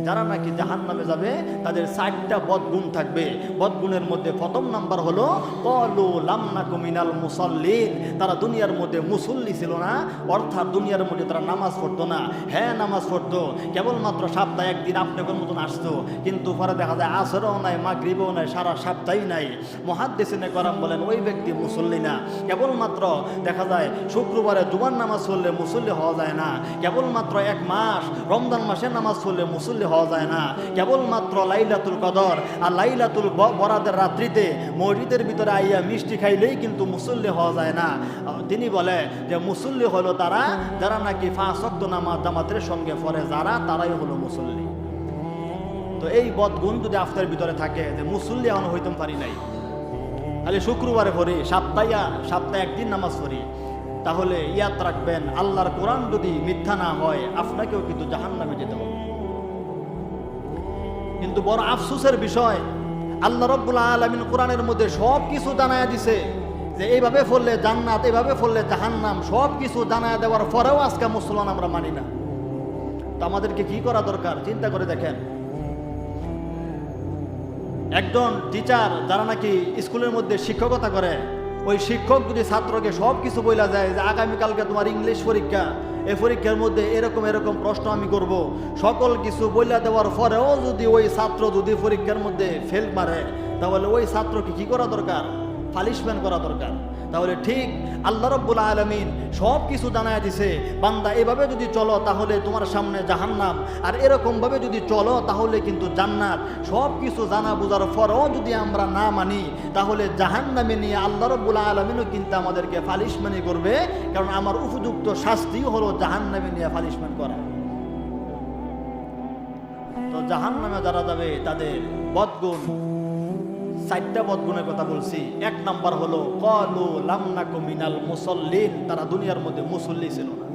যারা নাকি জাহান্নামে যাবে তাদের 4টা বদগুণ থাকবে। বদগুণের মধ্যে প্রথম নাম্বার হলো ক্বালু লাম নাকু মিনাল মুসাল্লিন, তারা দুনিয়ার মধ্যে মুসল্লি ছিল না, অর্থাৎ দুনিয়ার মধ্যে তারা নামাজ পড়তো না। হ্যাঁ, নামাজ পড়তো, কেবলমাত্র সপ্তাহে একদিন আপনাদের মতন আসতো, কিন্তু পরে দেখা যায় আসরও নাই, মাগরিবও নাই, সারা সপ্তাহই নাই। মুহাদ্দিসিনে কেরাম বলেন ওই ব্যক্তি মুসল্লি না। কেবলমাত্র দেখা যায় শুক্রবারে জুমার নামাজ পড়লে মুসল্লি হওয়া যায় না, কেবলমাত্র 1 মাস রমজান মাসে নামাজ পড়লে মুসল্লি হওয়া যায় না, কেবলমাত্র লাইলাতুল কদর আর লাইলাতুল বরাতের রাত্রিতে মসজিদের ভিতরে আইয়া মিষ্টি খাইলেই কিন্তু মুসল্লি হওয়া যায় না। তিনি বলে যে মুসল্লি হলো তারা যারা নাকি 5 ওয়াক্ত নামাজ জামাতের সঙ্গে পড়ে, যারা তারাই হলো মুসল্লি। তো এই বদগুণ যদি আপনার ভিতরে থাকে যে মুসল্লি এমন হইতে পারি নাই, খালি শুক্রবারে পড়ি, সপ্তাহে একদিন নামাজ পড়ি, তাহলে ইয়াদ রাখবেন আল্লাহর কোরআন যদি মিথ্যা না হয় আপনাকেও কিন্তু জাহান্নামে যেতে হবে। কিন্তু বড় আফসোসের বিষয়, আল্লাহ রাব্বুল আলামিন কোরআনের মধ্যে সব কিছু জানায়া দিছে যে এইভাবে পড়লে জান্নাত, এইভাবে পড়লে জাহান্নাম, সব কিছু জানায়া দেওয়ার পরেও আজকে মুসলমান আমরা মানি না। তো আমাদেরকে কি করা দরকার চিন্তা করে দেখেন। একজন টিচার যারা নাকি স্কুলের মধ্যে শিক্ষকতা করে, ওই শিক্ষক যদি ছাত্রকে সব কিছু বইলা যায় যে আগামীকালকে তোমার ইংলিশ পরীক্ষা, এই পরীক্ষার মধ্যে এরকম এরকম প্রশ্ন আমি করব, সকল কিছু বইলা দেওয়ার পরেও যদি ওই ছাত্র যদি পরীক্ষার মধ্যে ফেল মারে, তাহলে ওই ছাত্রকে কি করা দরকার? পানিশমেন্ট করা দরকার। তাহলে ঠিক আল্লাহ রাব্বুল আলামিন সব কিছু জানায়া দিছে, বান্দা এভাবে যদি চলো তাহলে তোমার সামনে জাহান্নাম, আর এরকম ভাবে যদি চলো তাহলে কিন্তু জান্নাত। সব কিছু জানা বোঝার পরেও যদি আমরা না মানি তাহলে জাহান্নামে নিয়ে আল্লাহ রাব্বুল আলামিনও কিন্তু আমাদেরকে পানিশমেন্ট করবে, কারণ আমার উপযুক্ত শাস্তিও হলো জাহান্নামে নিয়ে পানিশমেন্ট করা। তো জাহান্নামে যারা যাবে তাদের বদগুণ, 4টা বদগুণের কথা বলছি। 1 নাম্বার হলো ক্বালু লাম নাকু মিনাল মুসাল্লিন, তারা দুনিয়ার মধ্যে মুসল্লি ছিল না।